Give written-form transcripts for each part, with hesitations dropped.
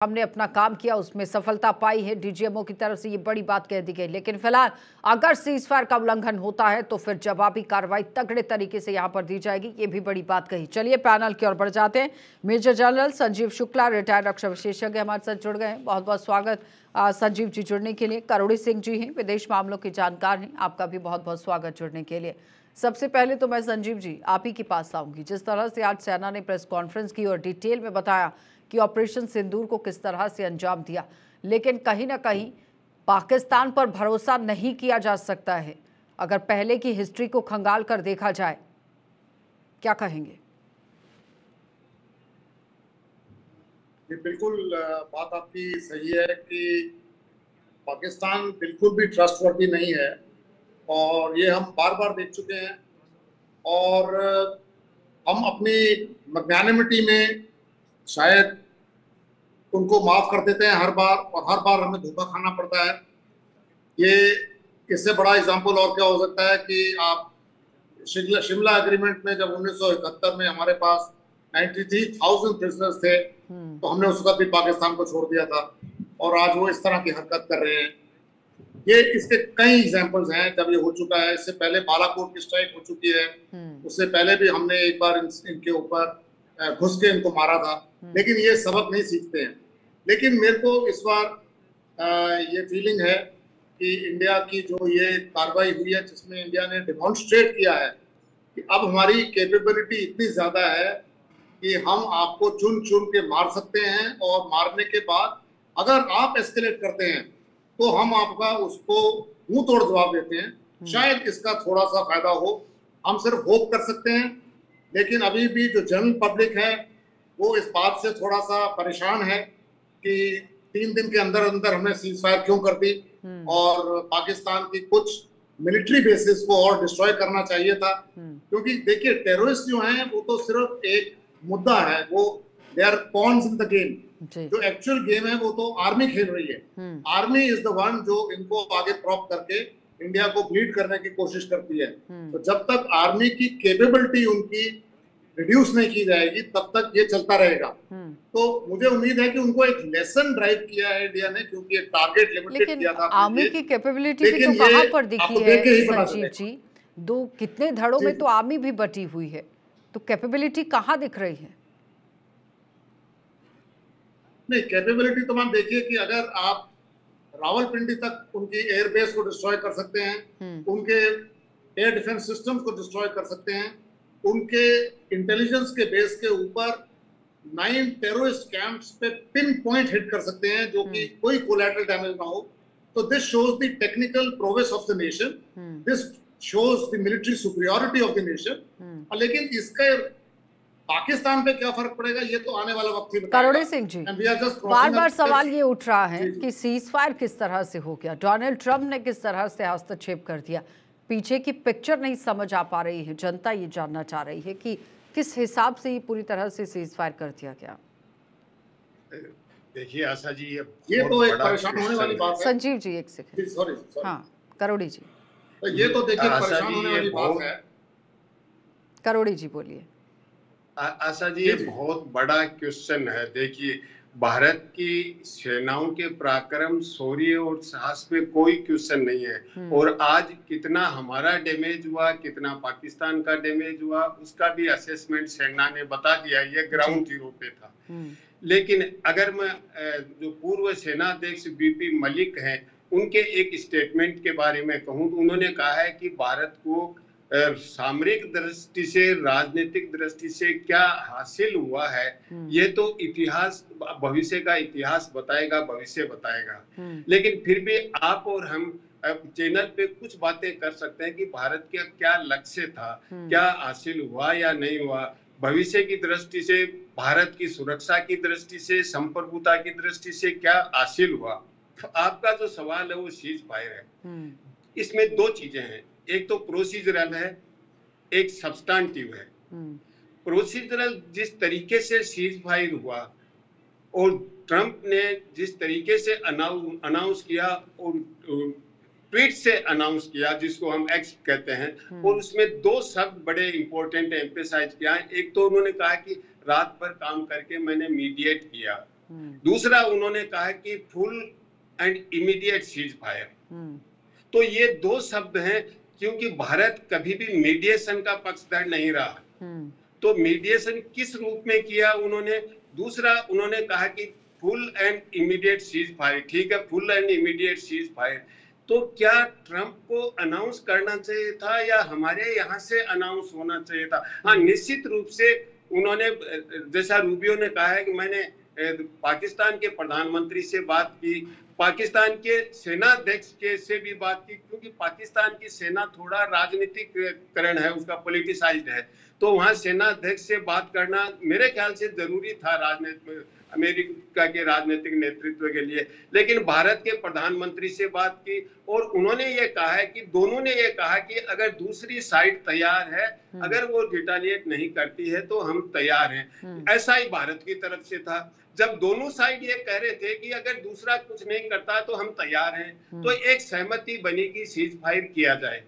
हमने अपना काम किया, उसमें सफलता पाई है। डीजीएमओ की तरफ से ये बड़ी बात कह दी गई। लेकिन फिलहाल अगर सीजफायर का उल्लंघन होता है तो फिर जवाबी कार्रवाई तगड़े तरीके से यहां पर दी जाएगी, ये भी बड़ी बात कही। चलिए पैनल की ओर बढ़ जाते हैं। Major general Sanjeev Shukla, retired रक्षा विशेषज्ञ, हमारे साथ जुड़ गए हैं। बहुत बहुत स्वागत संजीव जी जुड़ने के लिए। करोड़ी सिंह जी हैं, विदेश मामलों के जानकार हैं, आपका भी बहुत बहुत स्वागत जुड़ने के लिए। सबसे पहले तो मैं संजीव जी आप ही के पास आऊंगी। जिस तरह से आज सेना ने प्रेस कॉन्फ्रेंस की और डिटेल में बताया कि ऑपरेशन सिंदूर को किस तरह से अंजाम दिया, लेकिन कहीं ना कहीं पाकिस्तान पर भरोसा नहीं किया जा सकता है। अगर पहले की हिस्ट्री को खंगाल कर देखा जाए, क्या कहेंगे? बिल्कुल बात आपकी सही है कि पाकिस्तान बिल्कुल भी ट्रस्टवर्दी नहीं है और ये हम बार बार देख चुके हैं। और हम अपनी मैग्नानिमिटी में शायद उनको माफ कर देते हैं हर बार, और हर बार हमें धोखा खाना पड़ता है। ये इससे बड़ा एग्जाम्पल और क्या हो सकता है कि आप शिमला एग्रीमेंट में जब 1971 में हमारे पास 93,000 प्रिजनर्स थे तो हमने उस वक्त भी पाकिस्तान को छोड़ दिया था, और आज वो इस तरह की हरकत कर रहे हैं। ये इसके कई एग्जाम्पल्स हैं जब ये हो चुका है। इससे पहले बालाकोट की स्ट्राइक हो चुकी है, उससे पहले भी हमने एक बार इनके ऊपर घुस के इनको मारा था, लेकिन ये सबक नहीं सीखते हैं। लेकिन मेरे को इस बार ये फीलिंग है कि इंडिया की जो ये कार्रवाई हुई है, जिसमें इंडिया ने डिमॉन्स्ट्रेट किया है कि अब हमारी कैपेबिलिटी इतनी ज्यादा है कि हम आपको चुन चुन के मार सकते हैं, और मारने के बाद अगर आप एस्केलेट करते हैं तो हम आपका उसको मुंह तोड़ जवाब देते हैं। शायद इसका थोड़ा सा फायदा हो, हम सिर्फ होप कर सकते हैं। लेकिन अभी भी जो जनरल पब्लिक है वो इस बात से थोड़ा सा परेशान है कि 3 दिन के अंदर अंदर हमने सीज फायर क्यों कर दी, और पाकिस्तान की कुछ मिलिट्री बेसिस को और डिस्ट्रॉय करना चाहिए था। क्योंकि देखिए टेररिस्ट जो हैं वो तो सिर्फ एक मुद्दा है, वो they are pawns in the game. जो एक्चुअल गेम है वो तो आर्मी खेल रही है। आर्मी इज द वन जो इनको आगे प्रॉप करके इंडिया को ब्लीड करने की कोशिश करती है। तो जब तक आर्मी की कैपेबिलिटी उनकी रिड्यूस नहीं की जाएगी तब तक ये चलता रहेगा। तो मुझे उम्मीद है कि उनको एक लेसन ड्राइव किया है इंडिया ने, क्योंकि एक टारगेट लिमिटेड किया था। आर्मी की कैपेबिलिटी भी तो कहां पर दिखी है संजीव जी? कितने धड़ों में तो आर्मी भी बटी हुई है, तो कैपेबिलिटी कहां दिख रही है? नहीं, कैपेबिलिटी तो आप देखिए कि अगर आप रावलपिंडी तक उनकी एयरबेस को डिस्ट्रॉय कर सकते हैं, उनके एयर डिफेंस सिस्टम्स को डिस्ट्रॉय कर सकते हैं, उनके इंटेलिजेंस के बेस के ऊपर 9 टेररिस्ट कैंप्स पे पिन पॉइंट हिट कर सकते हैं जो कि कोई कोलैटरल डैमेज ना हो। तो this shows the technical progress of the nation, this shows the military superiority of the nation. लेकिन इसका पाकिस्तान पे क्या फर्क पड़ेगा ये तो आने वाला वक्त ही बताएगा। करोड़ी सिंह जी, बार बार सवाल ये उठ रहा है कि सीज फायर किस तरह से हो गया, डोनाल्ड ट्रंप ने किस तरह से हस्तक्षेप कर दिया। पीछे की पिक्चर नहीं समझ आ पा रही है, जनता ये जानना चाह रही है कि किस हिसाब से ये पूरी तरह से सीज फायर कर दिया गया। देखिए आशा जी, ये तो एक परेशान होने वाली बात है। संजीव जी एक सेकंड, सॉरी हाँ करोड़ी जी, तो ये तो देखिए परेशान होने वाली बात है। करोड़ी जी बोलिए। आशा जी, ये बहुत बड़ा क्वेश्चन है। देखिए, भारत की सेनाओं के पराक्रम, शौर्य और साहस पे कोई क्वेश्चन नहीं है। और आज कितना हमारा डैमेज हुआ, कितना पाकिस्तान का डैमेज हुआ, उसका भी असेसमेंट सेना ने बता दिया। ये ग्राउंड जीरो पे था। लेकिन अगर मैं जो पूर्व सेनाध्यक्ष बीपी मलिक हैं, उनके एक स्टेटमेंट के बारे में कहूँ तो उन्होंने कहा है कि भारत को सामरिक दृष्टि से, राजनीतिक दृष्टि से क्या हासिल हुआ है ये तो इतिहास, भविष्य का इतिहास बताएगा, भविष्य बताएगा। लेकिन फिर भी आप और हम चैनल पे कुछ बातें कर सकते हैं कि भारत का क्या लक्ष्य था, क्या हासिल हुआ या नहीं हुआ। भविष्य की दृष्टि से, भारत की सुरक्षा की दृष्टि से, संप्रभुता की दृष्टि से क्या हासिल हुआ। आपका जो सवाल है वो सीज फायर है। इसमें 2 चीजें हैं, एक तो प्रोसीजरल है, एक सब्सटेंटिव है। प्रोसीजरल जिस तरीके से सीज फायर हुआ और ट्रंप ने जिस तरीके से अनाउंस किया और ट्वीट से अनाउंस किया, जिसको हम एक्स कहते हैं, और उसमें 2 शब्द बड़े इंपॉर्टेंट एम्फेसाइज किया है। एक तो उन्होंने कहा कि रात भर काम करके मैंने मीडिएट किया, दूसरा उन्होंने कहा कि full and immediate cease fire. तो ये दो शब्द हैं, क्योंकि भारत कभी भी मीडिएशन का पक्षधर नहीं रहा। तो मीडिएशन किस रूप में किया उन्होंने? दूसरा उन्होंने कहा कि full and immediate cease fire. ठीक है, full and immediate cease fire, तो क्या ट्रंप को अनाउंस करना चाहिए था या हमारे यहाँ से अनाउंस होना चाहिए था? हाँ, निश्चित रूप से उन्होंने, जैसा रूबियो ने कहा है कि मैंने पाकिस्तान के प्रधानमंत्री से बात की, पाकिस्तान के सेनाध्यक्ष के से भी बात की, क्योंकि पाकिस्तान की सेना थोड़ा राजनीतिकरण है, उसका पॉलिटिसाइज्ड है। तो वहां सेनाध्यक्ष से बात करना मेरे ख्याल से जरूरी था राजनीति अमेरिका के राजनीतिक नेतृत्व के लिए। लेकिन भारत के प्रधानमंत्री से बात की और उन्होंने ये कहा है कि दोनों ने ये कहा कि अगर दूसरी साइड तैयार है, अगर वो रिटेलिएट नहीं करती है तो हम तैयार हैं। ऐसा ही भारत की तरफ से था। जब दोनों साइड ये कह रहे थे कि अगर दूसरा कुछ नहीं करता तो हम तैयार हैं, तो एक सहमति बनी कि सीज फायर किया जाए।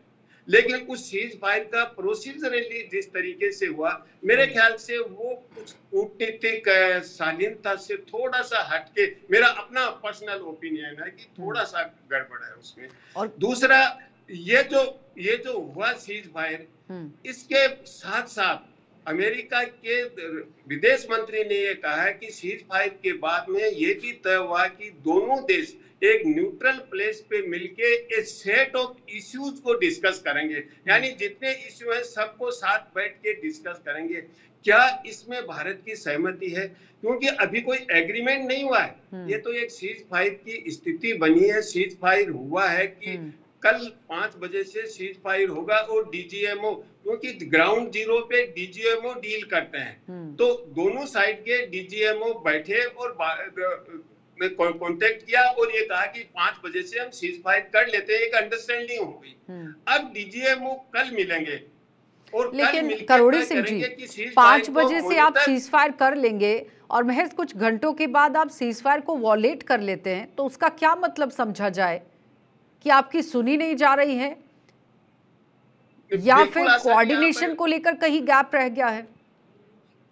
लेकिन उस सीज फायर का प्रोसीजरली जिस तरीके से हुआ, मेरे ख्याल से वो कुछ कूटनीतिक शालीनता से थोड़ा सा हटके, मेरा अपना पर्सनल ओपिनियन है कि थोड़ा सा गड़बड़ है उसमें। और दूसरा ये जो हुआ सीज फायर, इसके साथ साथ अमेरिका के विदेश मंत्री ने ये कहा है कि सीज फायर के बाद में ये भी तय हुआ कि दोनों देश एक न्यूट्रल प्लेस पे मिलके एक सेट ऑफ इश्यूज को डिस्कस करेंगे, यानी जितने इश्यू हैं सबको साथ बैठ के डिस्कस करेंगे। क्या इसमें भारत की सहमति है? क्योंकि अभी कोई एग्रीमेंट नहीं हुआ है, ये तो एक सीज फायर की स्थिति बनी है। सीज फायर हुआ है कि कल 5 बजे से सीज फायर होगा और डीजीएमओ, क्योंकि ग्राउंड जीरो पे डीजीएमओ डील करते हैं, तो दोनों साइड के डीजीएमओ बैठे और कांटेक्ट किया और ये कहा कि 5 बजे से हम सीज फायर कर लेते हैं, एक अंडरस्टैंडिंग हो गई। अब डीजीएमओ कल मिलेंगे और लेकिन करोड़ी सिंह जी, 5 बजे से आप सीज फायर कर लेंगे और महज कुछ घंटों के बाद आप सीज फायर को वॉलेट कर लेते हैं, तो उसका क्या मतलब समझा जाए? कि आपकी सुनी नहीं जा रही है या फिर कोऑर्डिनेशन को लेकर कहीं गैप रह गया है?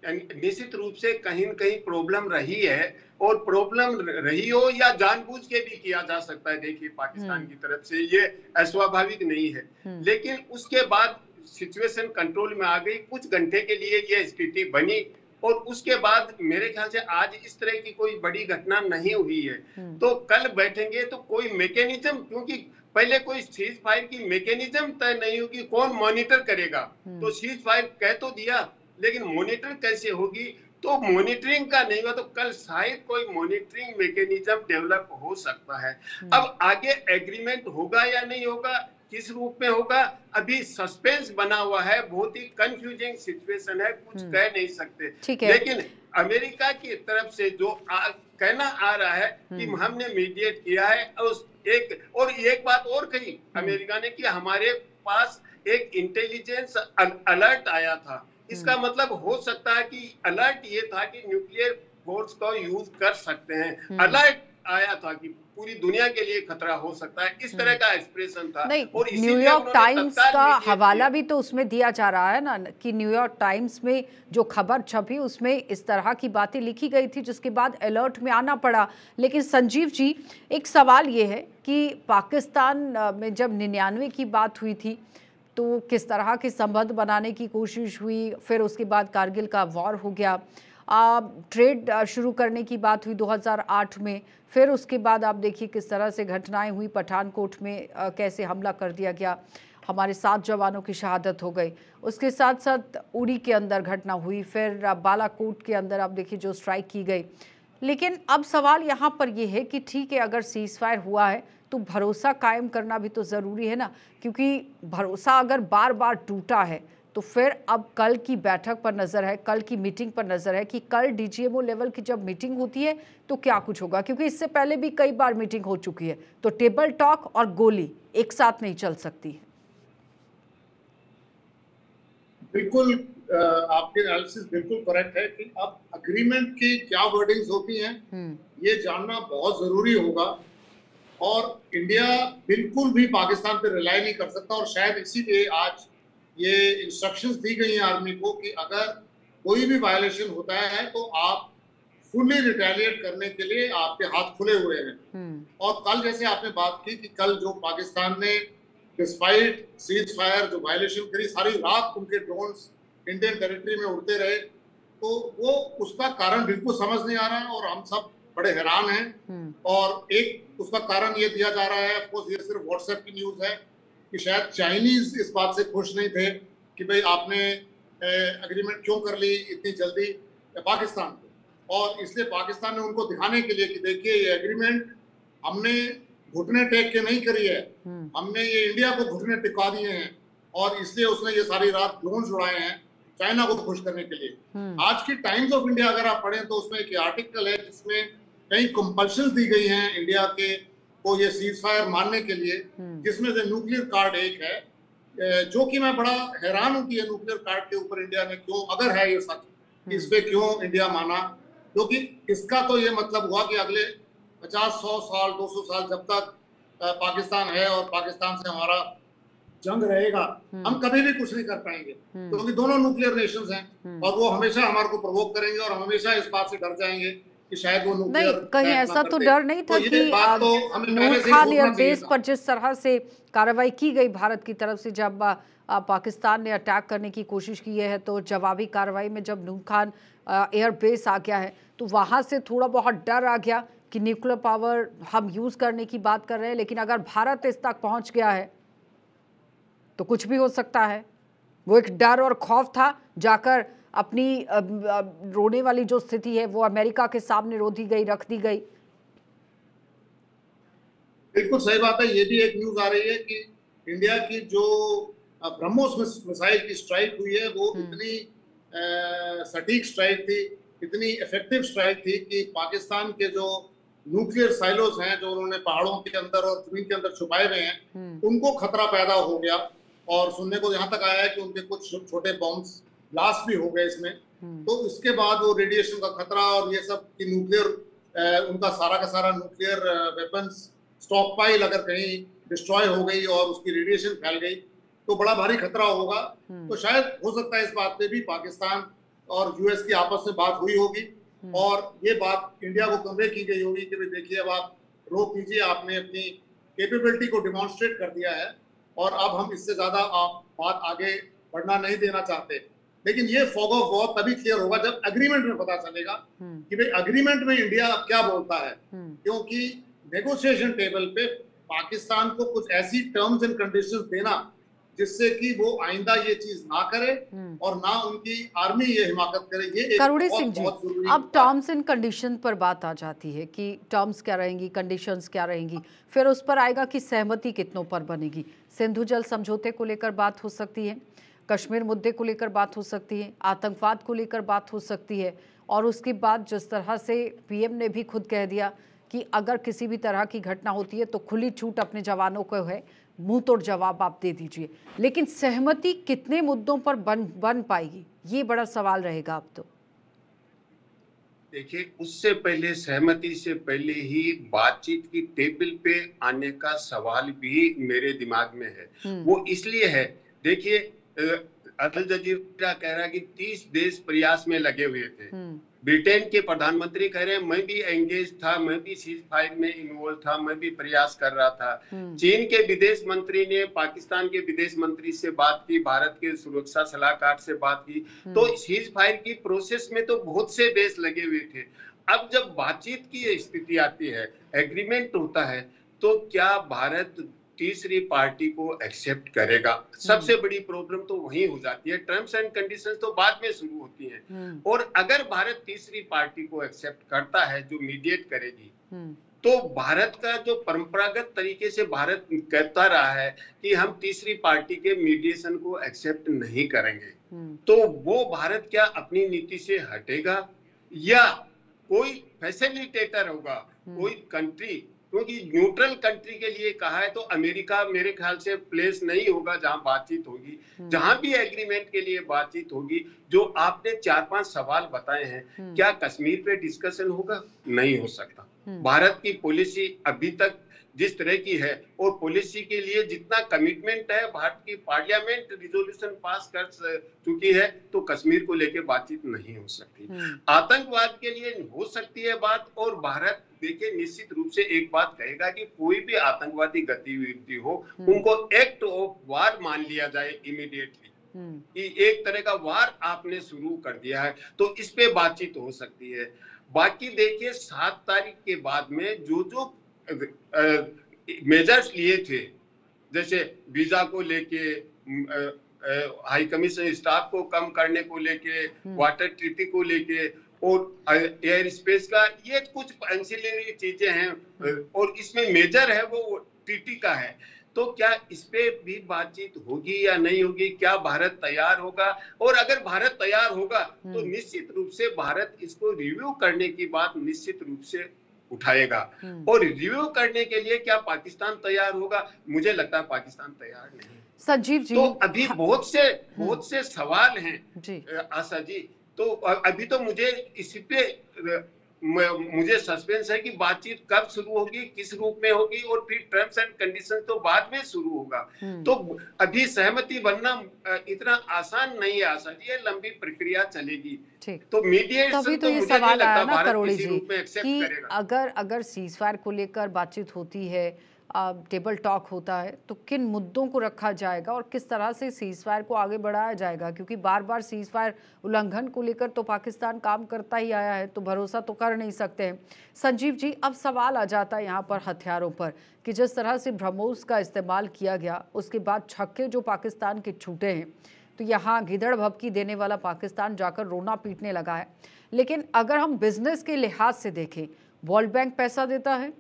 निश्चित रूप से कहीं न कहीं प्रॉब्लम रही है, और प्रॉब्लम रही हो या जानबूझ के भी किया जा सकता है। देखिए, पाकिस्तान की तरफ से ये अस्वाभाविक नहीं है, लेकिन उसके बाद सिचुएशन कंट्रोल में आ गई। कुछ घंटे के लिए ये स्थिति बनी और उसके बाद मेरे ख्याल से आज इस तरह की कोई बड़ी घटना नहीं हुई है। तो कल बैठेंगे तो कोई मैकेनिज्म, क्योंकि पहले कोई सीज फायर की मैकेनिज्म तय नहीं होगी, कौन मॉनिटर करेगा? तो सीज फायर कह तो दिया, लेकिन मॉनिटर कैसे होगी? तो मॉनिटरिंग का नहीं हुआ, तो कल शायद कोई मॉनिटरिंग मैकेनिज्म डेवलप हो सकता है। अब आगे एग्रीमेंट होगा या नहीं होगा, किस रूप में होगा, अभी सस्पेंस बना हुआ है। बहुत ही कंफ्यूजिंग सिचुएशन है, कुछ कह नहीं सकते। लेकिन अमेरिका की तरफ से जो कहना आ रहा है कि हमने मीडिएट किया है, और एक बात और कही अमेरिका ने कि हमारे पास एक इंटेलिजेंस अलर्ट आया था। इसका मतलब हो सकता है कि अलर्ट ये था कि न्यूक्लियर फोर्स का यूज कर सकते हैं। अलर्ट आया था कि पूरी दुनिया के लिए खतरा हो सकता है, इस तरह का एक्सप्रेशन था। नहीं, और न्यूयॉर्क टाइम्स का हवाला भी तो उसमें दिया जा रहा है ना, कि न्यूयॉर्क टाइम्स में जो खबर छपी उसमें इस तरह की बातें लिखी गई थी, जिसके बाद अलर्ट में आना पड़ा। लेकिन संजीव जी, एक सवाल ये है कि पाकिस्तान में जब 99 की बात हुई थी तो किस तरह के संबंध बनाने की कोशिश हुई, फिर उसके बाद कारगिल का वॉर हो गया, ट्रेड शुरू करने की बात हुई 2008 में, फिर उसके बाद आप देखिए किस तरह से घटनाएं हुई। पठानकोट में कैसे हमला कर दिया गया, हमारे 7 जवानों की शहादत हो गई। उसके साथ साथ उड़ी के अंदर घटना हुई, फिर बालाकोट के अंदर आप देखिए जो स्ट्राइक की गई। लेकिन अब सवाल यहाँ पर यह है कि ठीक है, अगर सीज फायर हुआ है तो भरोसा कायम करना भी तो ज़रूरी है ना, क्योंकि भरोसा अगर बार बार टूटा है तो फिर अब कल की बैठक पर नज़र है, कल की मीटिंग पर नज़र है कि कल डीजीएमओ लेवल की जब मीटिंग होती है तो क्या कुछ होगा, क्योंकि इससे पहले भी कई बार मीटिंग हो चुकी है। तो टेबल टॉक और गोली एक साथ नहीं चल सकती है। बिल्कुल, आपके एनालिसिस बिल्कुल करेक्ट है कि अब अग्रीमेंट की क्या वर्डिंग्स होती हैं ये जानना बहुत जरूरी होगा, और इंडिया बिल्कुल भी पाकिस्तान पे रिलाई नहीं कर सकता। और शायद इसीलिए आज ये इंस्ट्रक्शंस दी गई हैं आर्मी को कि अगर कोई भी वायलेशन होता है तो आप फुली रिटेलिएट करने के लिए आपके हाथ खुले हुए हैं। और कल जैसे आपने बात की कि कल जो पाकिस्तान ने डिस्पाइट सीज फायर जो वायलेशन करी, सारी रात उनके ड्रोन्स इंडियन टेरिटरी में उड़ते रहे, तो वो उसका कारण बिल्कुल समझ नहीं आ रहा है और हम सब बड़े हैरान हैं। और एक उसका कारण ये दिया जा रहा है, ऑफकोर्स ये सिर्फ व्हाट्सएप की न्यूज है, कि शायद चाइनीज इस बात से खुश नहीं थे कि भाई आपने एग्रीमेंट क्यों कर ली इतनी जल्दी पाकिस्तान को, और इसलिए पाकिस्तान ने उनको दिखाने के लिए कि देखिए ये एग्रीमेंट हमने घुटने टेक के नहीं करी है, हमने ये इंडिया को घुटने टिका दिए हैं, और इसलिए उसने ये सारी रात ड्रोन उड़ाए हैं चाइना को खुश करने के लिए। आज की टाइम्स ऑफ इंडिया अगर आप पढ़ें तो उसमें एक आर्टिकल है जिसमें कई कंपल्शंस दी गई हैं इंडिया के को ये सीज फायर मानने के लिए, जिसमें से न्यूक्लियर कार्ड एक है, जो कि मैं बड़ा हैरान हूं कि ये न्यूक्लियर कार्ड के ऊपर इंडिया ने क्यों, अगर है ये सच, इस पे क्यों इंडिया माना, क्योंकि इसका तो ये मतलब हुआ कि अगले 50-100 साल 200 साल जब तक पाकिस्तान है और पाकिस्तान से हमारा जंग रहेगा, हम कभी भी कुछ नहीं कर पाएंगे, क्योंकि दोनों न्यूक्लियर नेशंस हैं और वो हमेशा हमारे को प्रवोक करेंगे और हम हमेशा इस बात से डर जाएंगे कि शायद वो नहीं, कहीं ऐसा तो डर नहीं था कि नूर खान एयरबेस पर जिस तरह से कार्रवाई की गई भारत की तरफ से, जब पाकिस्तान ने अटैक करने की कोशिश की है, तो जवाबी कार्रवाई में जब नूर खान एयरबेस आ गया है तो वहाँ से थोड़ा बहुत डर आ गया कि न्यूक्लियर पावर हम यूज़ करने की बात कर रहे हैं, लेकिन अगर भारत इस तक पहुँच गया है तो कुछ भी हो सकता है। वो एक डर और खौफ था, जाकर अपनी रोने वाली जो स्थिति है वो अमेरिका के सामने रो दी गई, रख दी गई। बिल्कुल सही बात है। ये भी एक न्यूज आ रही है कि इंडिया की जो ब्रह्मोस मिसाइल की स्ट्राइक हुई है वो इतनी सटीक स्ट्राइक थी, इतनी इफेक्टिव स्ट्राइक थी कि पाकिस्तान के जो न्यूक्लियर साइलोस हैं जो उन्होंने पहाड़ों के अंदर और जमीन के अंदर छुपाए हुए हैं, उनको खतरा पैदा हो गया। और सुनने को यहाँ तक आया है कि उनके कुछ छोटे बॉम्ब्स ब्लास्ट भी हो गए इसमें। तो इसके बाद वो रेडिएशन का खतरा और ये सब कि न्यूक्लियर उनका सारा का सारा न्यूक्लियर वेपन्स स्टॉक पाइल अगर कहीं डिस्ट्रॉय हो गई और उसकी रेडिएशन फैल गई तो बड़ा भारी खतरा होगा। तो शायद हो सकता है इस बात पे भी पाकिस्तान और यूएस की आपस में बात हुई होगी और ये बात इंडिया को कन्वे की गई होगी कि भाई देखिए अब आप रोक कीजिए, आपने अपनी कैपेबिलिटी को डिमॉन्स्ट्रेट कर दिया है और अब हम इससे ज्यादा आप बात आगे बढ़ना नहीं देना चाहते। लेकिन ये फॉग ऑफ वॉर तभी क्लियर होगा जब एग्रीमेंट में पता चलेगा कि भाई एग्रीमेंट में इंडिया अब क्या बोलता है, क्योंकि नेगोशिएशन टेबल पे पाकिस्तान को कुछ ऐसी टर्म्स एंड कंडीशंस देना जिससे कि वो आइंदा ये चीज ना करे और ना उनकी आर्मी ये हिमाकत करे, ये एक करुणी सिंह जी, अब टर्म्स एंड कंडीशन पर बात आ जाती है कि टर्म्स क्या रहेंगी, कंडीशंस क्या रहेंगी, फिर उस पर आएगा कि सहमति कितनों पर बनेगी। सिंधु जल समझौते को लेकर बात हो सकती है, कश्मीर मुद्दे को लेकर बात हो सकती है, आतंकवाद को लेकर बात हो सकती है, और उसके बाद जिस तरह से पीएम ने भी खुद कह दिया कि अगर किसी भी तरह की घटना होती है तो खुली छूट अपने जवानों को है, मुंह तोड़ जवाब आप दे दीजिए। लेकिन सहमति कितने मुद्दों पर बन पाएगी, ये बड़ा सवाल रहेगा। अब तो देखिए, उससे पहले सहमति से पहले ही बातचीत की टेबल पे आने का सवाल भी मेरे दिमाग में है। वो इसलिए है, देखिए अल जजीरा कह रहा है कि 30 देश प्रयास में लगे हुए थे। ब्रिटेन के प्रधानमंत्री कह रहे हैं मैं भी एंगेज था, मैं भी सीज फायर में इन्वॉल्व था, मैं भी प्रयास कर रहा था। चीन के विदेश मंत्री ने पाकिस्तान के विदेश मंत्री से बात की, भारत के सुरक्षा सलाहकार से बात की। तो सीज फायर की प्रोसेस में तो बहुत से देश लगे हुए थे। अब जब बातचीत की स्थिति आती है, एग्रीमेंट होता है, तो क्या भारत तीसरी पार्टी को एक्सेप्ट करेगा? सबसे बड़ी प्रॉब्लम तो वही हो जाती है। टर्म्स एंड कंडीशंस तो बाद में शुरू होती हैं। और अगर भारत तीसरी पार्टी को एक्सेप्ट करता है जो मीडिएट करेगी, तो भारत का जो परंपरागत तरीके से भारत कहता रहा है कि हम तीसरी पार्टी के मीडिएशन को एक्सेप्ट नहीं करेंगे, तो वो भारत क्या अपनी नीति से हटेगा या कोई फैसिलिटेटर होगा, कोई कंट्री? क्योंकि न्यूट्रल कंट्री के लिए कहा है तो अमेरिका मेरे ख्याल से प्लेस नहीं होगा जहां बातचीत होगी। जहां भी एग्रीमेंट के लिए बातचीत होगी, जो आपने 4-5 सवाल बताए हैं, क्या कश्मीर पे डिस्कशन होगा? नहीं हो सकता। भारत की पॉलिसी अभी तक जिस तरह की है और पॉलिसी के लिए जितना कमिटमेंट है, भारत की पार्लियामेंट रिजोल्यूशन पास कर चुकी है, तो कश्मीर को लेकर बातचीत नहीं हो सकती। आतंकवाद के लिए हो सकती है बात, और भारत देखिए निश्चित रूप से एक बात कहेगा कि कोई भी आतंकवादी गतिविधि हो उनको एक्ट ऑफ वार मान लिया जाए इमीडिएटली, कि एक तरह का वार आपने शुरू कर दिया है, तो इस पे बातचीत हो सकती है। बाकी देखिए 7 तारीख के बाद में जो मेजर्स लिए थे, जैसे वीजा को लेके, हाई कमीशन स्टाफ को कम करने को लेके, वाटर ट्रीटी को लेके और एयर स्पेस का, ये कुछ एंसिलरी चीजें हैं और इसमें मेजर है वो ट्रीटी का है। तो क्या इस पे भी बातचीत होगी या नहीं होगी? क्या भारत तैयार होगा? और अगर भारत तैयार होगा तो निश्चित रूप से भारत इसको रिव्यू करने की बात निश्चित रूप से उठाएगा। और रिव्यू करने के लिए क्या पाकिस्तान तैयार होगा? मुझे लगता है पाकिस्तान तैयार नहीं। संजीव जी, तो अभी बहुत से सवाल हैं आशा जी। तो अभी तो मुझे इस पे मुझे सस्पेंस है कि बातचीत कब शुरू होगी, किस रूप में होगी, और फिर टर्म्स एंड कंडीशन तो बाद में शुरू होगा। तो अभी सहमति बनना इतना आसान नहीं है आशा जी, ये लंबी प्रक्रिया चलेगी। तो मीडिएशन तभी तो ये सवाल आया ना करोड़ी जी कि अगर सीजफायर को लेकर बातचीत होती है, टेबल टॉक होता है, तो किन मुद्दों को रखा जाएगा और किस तरह से सीजफायर को आगे बढ़ाया जाएगा? क्योंकि बार बार सीजफायर उल्लंघन को लेकर तो पाकिस्तान काम करता ही आया है, तो भरोसा तो कर नहीं सकते हैं। संजीव जी, अब सवाल आ जाता है यहाँ पर हथियारों पर कि जिस तरह से ब्रह्मोस का इस्तेमाल किया गया, उसके बाद छक्के जो पाकिस्तान के छूटे हैं, तो यहाँ गिदड़ भभकी देने वाला पाकिस्तान जाकर रोना पीटने लगा है। लेकिन अगर हम बिजनेस के लिहाज से देखें, वर्ल्ड बैंक पैसा देता है,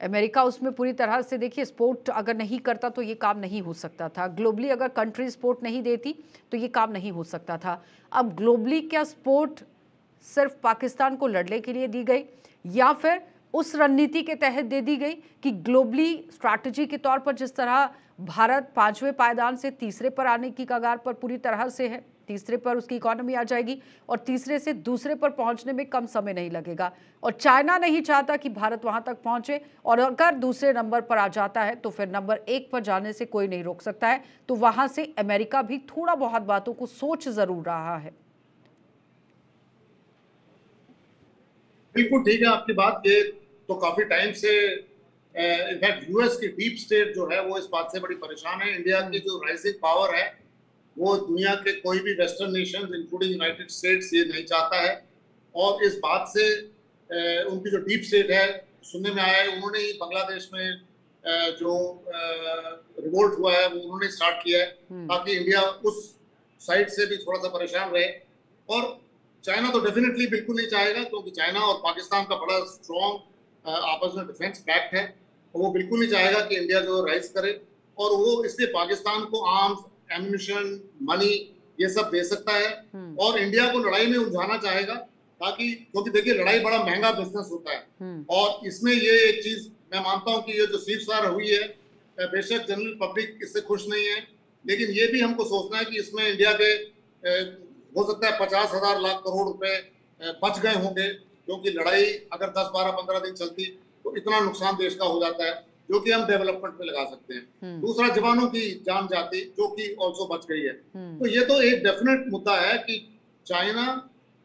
अमेरिका उसमें पूरी तरह से, देखिए सपोर्ट अगर नहीं करता तो ये काम नहीं हो सकता था। ग्लोबली अगर कंट्री सपोर्ट नहीं देती तो ये काम नहीं हो सकता था। अब ग्लोबली क्या सपोर्ट सिर्फ पाकिस्तान को लड़ने के लिए दी गई, या फिर उस रणनीति के तहत दे दी गई कि ग्लोबली स्ट्रैटेजी के तौर पर जिस तरह भारत 5वें पायदान से तीसरे पर आने की कगार पर पूरी तरह से है, तीसरे पर उसकी इकोनॉमी आ जाएगी और तीसरे से दूसरे पर पहुंचने में कम समय नहीं लगेगा, और चाइना नहीं चाहता कि भारत वहां तक पहुंचे, और अगर दूसरे नंबर पर आ जाता है तो फिर नंबर 1 पर जाने से कोई नहीं रोक सकता है। तो वहां से अमेरिका भी थोड़ा बहुत बातों को सोच जरूर रहा है। बिल्कुल ठीक है आपकी बात। ये तो काफी टाइम से इनफैक्ट यूएस की डीप स्टेट जो है वो इस बात से बड़ी परेशान है। इंडिया की जो राइजिंग पावर है वो दुनिया के कोई भी western Nations including United states ये नहीं चाहता है, और इस बात से उनकी जो डीप स्टेट है, सुनने में आया है उन्होंने ही बांग्लादेश में जो रिवोल्ट हुआ है वो उन्होंने स्टार्ट किया है ताकि इंडिया उस साइड से भी थोड़ा सा परेशान रहे। और चाइना तो डेफिनेटली बिल्कुल नहीं चाहेगा, क्योंकि चाइना और पाकिस्तान का बड़ा स्ट्रॉन्ग आपस में डिफेंस पैक्ट है, और वो बिल्कुल नहीं चाहेगा कि इंडिया जो राइज करे, और वो इसलिए पाकिस्तान को आर्म्स, एम्यूनिशन, मनी ये सब दे सकता है और इंडिया को लड़ाई में उलझाना चाहेगा, ताकि, क्योंकि देखिए लड़ाई बड़ा महंगा बिजनेस होता है, और इसमें ये एक चीज मैं मानता हूं कि ये जो सीजफायर हुई है, बेशक जनरल पब्लिक इससे खुश नहीं है, लेकिन ये भी हमको सोचना है कि इसमें इंडिया के हो सकता है 50,000 लाख करोड़ रुपए बच गए होंगे, क्योंकि लड़ाई अगर 10, 12, 15 दिन चलती तो इतना नुकसान देश का हो जाता है जो कि हम डेवलपमेंट पे लगा सकते हैं। दूसरा, जवानों की जान जाती जो कि ऑल्सो बच गई है। तो ये तो एक डेफिनेट मुद्दा है कि चाइना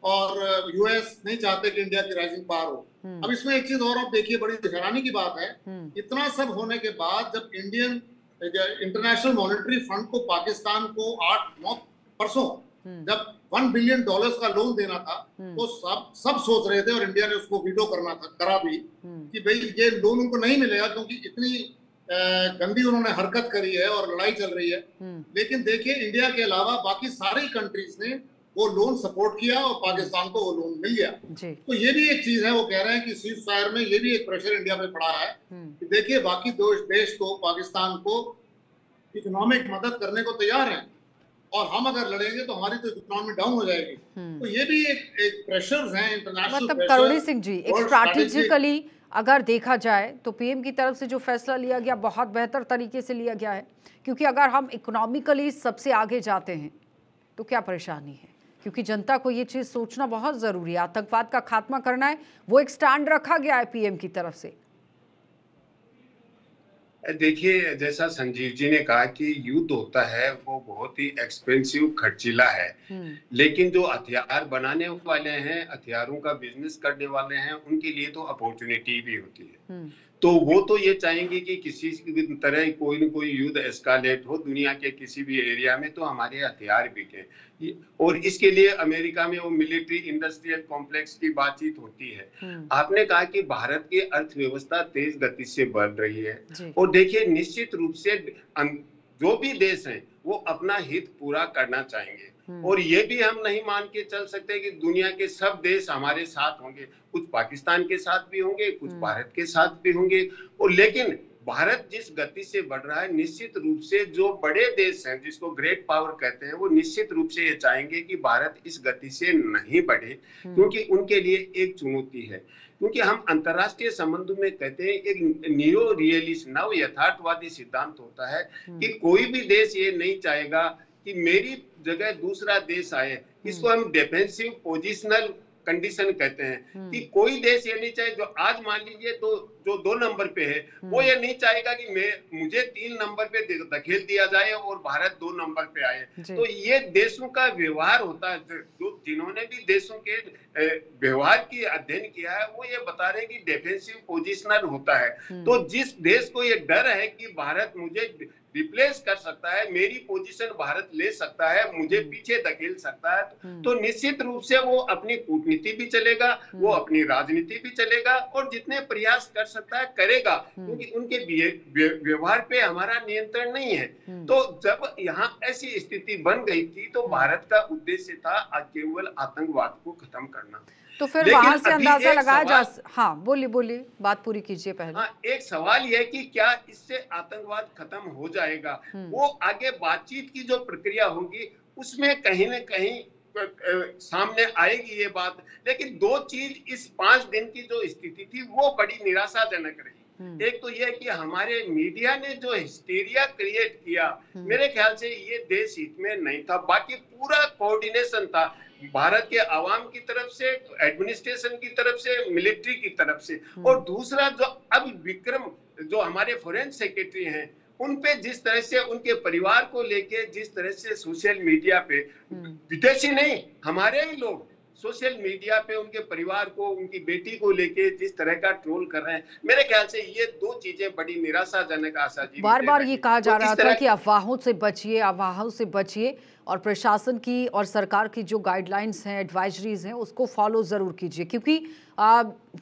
और यूएस नहीं चाहते कि इंडिया की राइजिंग पावर हो। अब इसमें एक चीज और आप देखिए, बड़ी हैरानी की बात है, इतना सब होने के बाद जब इंडियन इंटरनेशनल मॉनेटरी फंड को पाकिस्तान को 8-9 परसों जब $1 बिलियन का लोन देना था, तो सब सोच रहे थे, और इंडिया ने उसको वीटो करा भी कि भाई ये लोन उनको नहीं मिलेगा, क्योंकि इतनी गंदी उन्होंने हरकत करी है और लड़ाई चल रही है। लेकिन देखिए इंडिया के अलावा बाकी सारी कंट्रीज ने वो लोन सपोर्ट किया और पाकिस्तान को वो लोन मिल गया। तो ये भी एक चीज है, वो कह रहे हैं कि सीज फायर में ये भी एक प्रेशर इंडिया पे पड़ा है कि देखिए बाकी देश तो पाकिस्तान को इकोनॉमिक मदद करने को तैयार हैं, और हम अगर लड़ेंगे तो हमारी तो इकोनॉमी डाउन हो जाएगी। तो ये भी एक प्रेशर्स हैं, इंटरनेशनल मतलब करोड़ी सिंह जी, एक स्ट्रैटेजिकली अगर देखा जाए तो पीएम की तरफ से जो फैसला लिया गया बहुत बेहतर तरीके से लिया गया है, क्योंकि अगर हम इकोनॉमिकली सबसे आगे जाते हैं तो क्या परेशानी है, क्योंकि जनता को ये चीज़ सोचना बहुत ज़रूरी है। आतंकवाद का खात्मा करना है, वो एक स्टैंड रखा गया है पीएम की तरफ से। देखिए, जैसा संजीव जी ने कहा कि युद्ध होता है वो बहुत ही एक्सपेंसिव, खर्चीला है। लेकिन जो हथियार बनाने वाले हैं, हथियारों का बिजनेस करने वाले हैं, उनके लिए तो अपॉर्चुनिटी भी होती है। तो वो तो ये चाहेंगे कि किसी तरह कोई न कोई युद्ध एस्कालेट हो दुनिया के किसी भी एरिया में, तो हमारे हथियार बिके। और इसके लिए अमेरिका में वो मिलिट्री इंडस्ट्रियल कॉम्प्लेक्स की बातचीत होती है। आपने कहा कि भारत की अर्थव्यवस्था तेज गति से बढ़ रही है, और देखिए निश्चित रूप से जो भी देश हैं वो अपना हित पूरा करना चाहेंगे, और ये भी हम नहीं मान के चल सकते कि दुनिया के सब देश हमारे साथ होंगे। कुछ पाकिस्तान के साथ भी होंगे, कुछ भारत के साथ भी होंगे, और लेकिन भारत जिस गति से बढ़ रहा है, निश्चित रूप से जो बड़े देश हैं जिसको ग्रेट पावर कहते हैं, वो निश्चित रूप से ये चाहेंगे कि भारत इस गति से नहीं बढ़े, क्योंकि उनके लिए एक चुनौती है। क्योंकि हम अंतरराष्ट्रीय संबंधों में कहते हैं एक नियो रियलिस्ट, नव यथार्थवादी सिद्धांत होता है कि कोई भी देश ये नहीं चाहेगा कि मेरी जगह दूसरा देश आए। इसको हम डिफेंसिव पोजिशनल कंडीशन कहते हैं कि कोई देश ये नहीं चाहे, जो आज मान लीजिए तो जो 2 नंबर पे है वो ये नहीं चाहेगा कि मुझे 3 नंबर पे धकेल दिया जाए और भारत 2 नंबर पे आए। तो ये देशों का व्यवहार होता है। जो जिन्होंने भी देशों के व्यवहार की अध्ययन किया है वो ये बता रहे हैं कि डिफेंसिव पोजिशनल होता है। तो जिस देश को ये डर है कि भारत मुझे रिप्लेस कर सकता है, मेरी पोजीशन भारत ले सकता है, मुझे पीछे धकेल सकता है, तो निश्चित रूप से वो अपनी कूटनीति भी चलेगा, वो अपनी राजनीति भी चलेगा, और जितने प्रयास कर सकता है करेगा, क्योंकि उनके व्यवहार पे हमारा नियंत्रण नहीं है। तो जब यहाँ ऐसी स्थिति बन गई थी तो भारत का उद्देश्य था केवल आतंकवाद को खत्म करना। तो फिर वहां से अंदाजा लगाया जा। हाँ, बोलिए, बात पूरी कीजिए पहले। हाँ, एक सवाल यह है कि क्या इससे आतंकवाद खत्म हो जाएगा? वो आगे बातचीत की जो प्रक्रिया होगी उसमें कहीं न कहीं सामने आएगी ये बात। लेकिन 2 चीज इस 5 दिन की जो स्थिति थी वो बड़ी निराशाजनक रही। एक तो यह कि हमारे मीडिया ने जो हिस्टीरिया क्रिएट किया, मेरे ख्याल से ये देश हित में नहीं था। बाकी पूरा कोऑर्डिनेशन था भारत के आवाम की तरफ से, एडमिनिस्ट्रेशन की तरफ से, मिलिट्री की तरफ से। और दूसरा, जो अब विक्रम जो हमारे फॉरेन सेक्रेटरी हैं, उन पे जिस तरह से उनके परिवार को लेके जिस तरह से सोशल मीडिया पे, विदेशी नहीं हमारे ही लोग सोशल मीडिया पे उनके परिवार को, उनकी बेटी को लेके जिस तरह का ट्रोल कर रहे हैं, मेरे ख्याल से ये 2 चीजें बड़ी निराशाजनक। आशा जी, बार बार ये कहा जा रहा था कि अफवाहों से बचिए, और प्रशासन की और सरकार की जो गाइडलाइंस हैं, एडवाइजरीज हैं, उसको फॉलो जरूर कीजिए, क्योंकि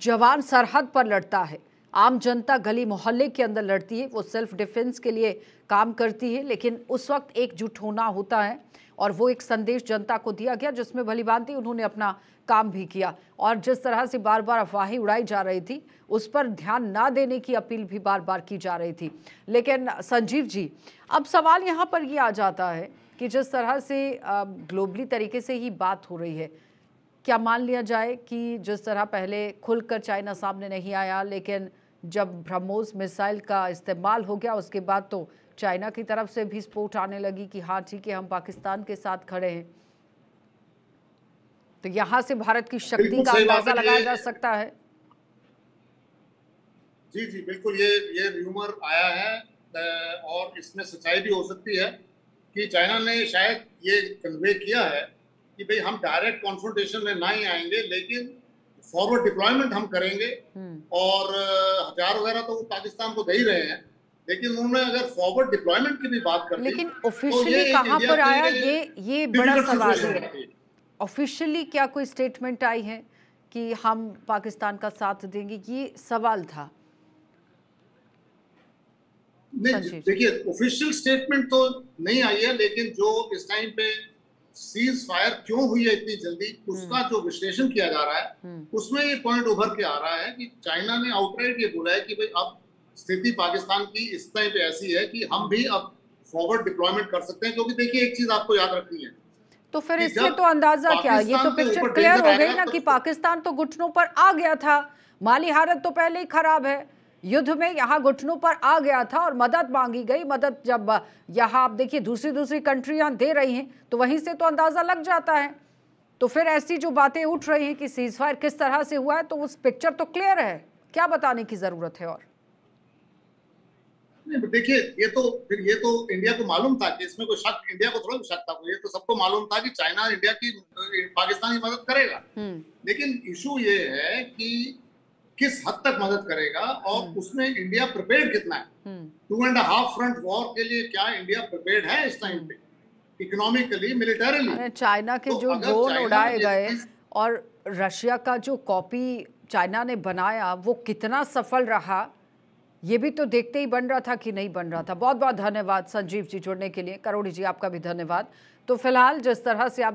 जवान सरहद पर लड़ता है, आम जनता गली मोहल्ले के अंदर लड़ती है, वो सेल्फ डिफेंस के लिए काम करती है, लेकिन उस वक्त एकजुट होना होता है। और वो एक संदेश जनता को दिया गया जिसमें भली भांति उन्होंने अपना काम भी किया, और जिस तरह से बार बार अफवाहें उड़ाई जा रही थी उस पर ध्यान ना देने की अपील भी बार बार की जा रही थी। लेकिन संजीव जी, अब सवाल यहाँ पर ये आ जाता है कि जिस तरह से ग्लोबली तरीके से ही बात हो रही है, क्या मान लिया जाए कि जिस तरह पहले खुलकर चाइना सामने नहीं आया, लेकिन जब ब्रह्मोस मिसाइल का इस्तेमाल हो गया उसके बाद तो चाइना की तरफ से भी सपोर्ट आने लगी कि हाँ ठीक है, हम पाकिस्तान के साथ खड़े हैं। तो यहां से भारत की शक्ति का अंदाजा लगाया जा सकता है। जी जी बिल्कुल, ये र्यूमर आया है और इसमें सच्चाई भी हो सकती है कि चाइना ने शायद ये कन्वे किया है कि भाई हम डायरेक्ट कॉन्फ्रंटेशन में ना ही आएंगे, लेकिन फॉरवर्ड डिप्लॉयमेंट हम करेंगे। और हथियार वगैरह तो पाकिस्तान को दे ही रहे हैं, लेकिन उन्होंने अगर फॉरवर्ड डिप्लॉयमेंट की भी बात कर दी, लेकिन ऑफिशियली कहां पर आया, ये बड़ा सवाल है। ऑफिशियली क्या कोई स्टेटमेंट आई है कि हम पाकिस्तान का साथ देंगे? ये सवाल था। नहीं, देखिए ऑफिशियल स्टेटमेंट तो नहीं आई है, लेकिन जो इस टाइम पे सीज फायर क्यों हुई है इतनी जल्दी, उसका जो विश्लेषण किया जा रहा है उसमें ये पॉइंट उभर के आ रहा है कि चाइना ने आउटराइट ये बोला है कि भाई अब स्थिति पाकिस्तान की इस टाइम पे ऐसी है कि हम भी अब फॉरवर्ड डिप्लॉयमेंट कर सकते हैं। क्योंकि देखिए एक चीज आपको याद रखनी है, तो फिर इससे तो अंदाजा क्या, ये तो पिक्चर क्लियर हो गई ना कि पाकिस्तान तो घुटनों पर आ गया था। माली हालत तो पहले ही खराब है, युद्ध में यहाँ घुटनों पर आ गया था और मदद मांगी गई। मदद जब यहाँ आप देखिए दूसरी कंट्रियां दे रही हैं तो वहीं से तो अंदाजा लग जाता है। तो फिर ऐसी जो बातें उठ रही हैं कि सीज फायर किस तरह से हुआ है, तो उस पिक्चर तो क्लियर है, क्या बताने की जरूरत है। और नहीं, देखिए ये तो इंडिया को मालूम था कि इसमें कोई शक, इंडिया को थोड़ा शक था, ये तो सबको मालूम था कि चाइना इंडिया की पाकिस्तान की मदद करेगा। लेकिन इशू ये है कि किस हद तक मदद करेगा और उसमें इंडिया प्रिपेयर्ड कितना है। 2.5 फ्रंट वॉर के लिए क्या इंडिया प्रिपेयर्ड है इस टाइम पे, इकोनॉमिकली, मिलिटरीली? चाइना के जो ड्रोन उड़ाए गए और रशिया का जो कॉपी चाइना ने बनाया वो कितना सफल रहा, ये भी तो देखते ही बन रहा था कि नहीं बन रहा था। बहुत बहुत धन्यवाद संजीव जी जुड़ने के लिए। करोड़ी जी आपका भी धन्यवाद। तो फिलहाल जिस तरह से आप